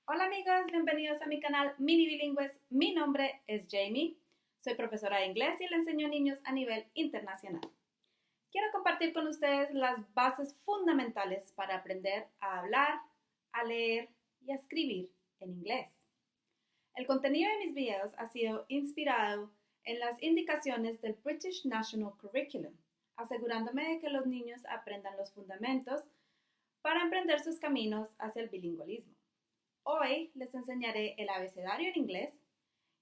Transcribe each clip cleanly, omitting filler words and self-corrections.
Hola amigos, bienvenidos a mi canal Mini Bilingües. Mi nombre es Jamie, soy profesora de inglés y le enseño a niños a nivel internacional. Quiero compartir con ustedes las bases fundamentales para aprender a hablar, a leer y a escribir en inglés. El contenido de mis videos ha sido inspirado en las indicaciones del British National Curriculum, asegurándome de que los niños aprendan los fundamentos para emprender sus caminos hacia el bilingüismo. Hoy les enseñaré el abecedario en inglés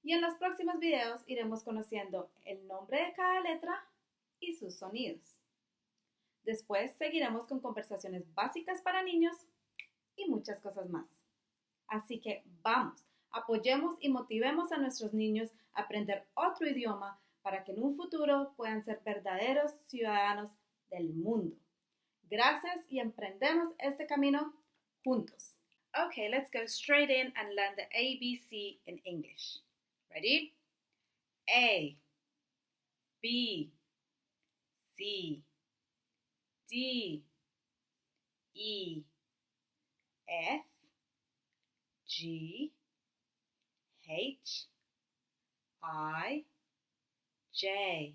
y en los próximos videos iremos conociendo el nombre de cada letra y sus sonidos. Después seguiremos con conversaciones básicas para niños y muchas cosas más. Así que vamos, apoyemos y motivemos a nuestros niños a aprender otro idioma para que en un futuro puedan ser verdaderos ciudadanos del mundo. Gracias y emprendemos este camino juntos. Okay, let's go straight in and learn the ABC in English. Ready? A, B, C, D, E, F, G, H, I, J,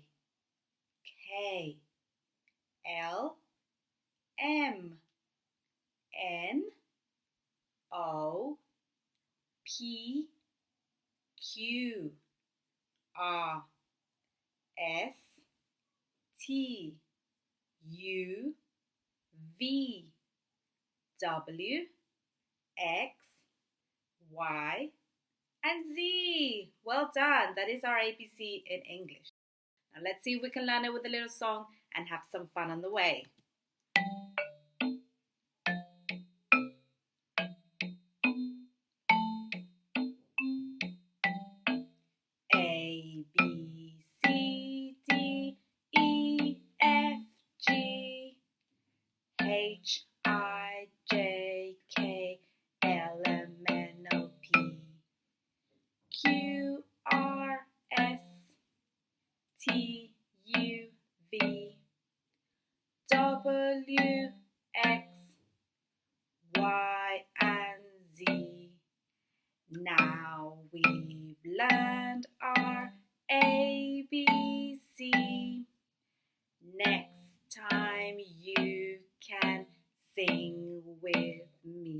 K, L, M, N, O, P, Q, R, S, T, U, V, W, X, Y, and Z. Well done. That is our ABC in English. Now let's see if we can learn it with a little song and have some fun on the way. A, B, C, D, E, F, G, H, I, J, K, L, M, N, O, P, Q, R, S, T, U, V, W, X, Y, and Z. Now we've learned our ABC. Next time you can sing with me.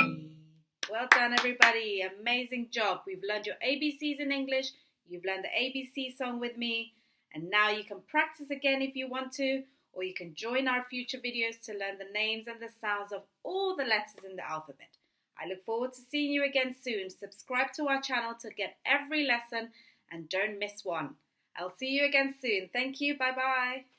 Well done, everybody. Amazing job. We've learned your ABCs in English. You've learned the ABC song with me. And now you can practice again if you want to, or you can join our future videos to learn the names and the sounds of all the letters in the alphabet. I look forward to seeing you again soon. Subscribe to our channel to get every lesson and don't miss one. I'll see you again soon. Thank you. Bye-bye.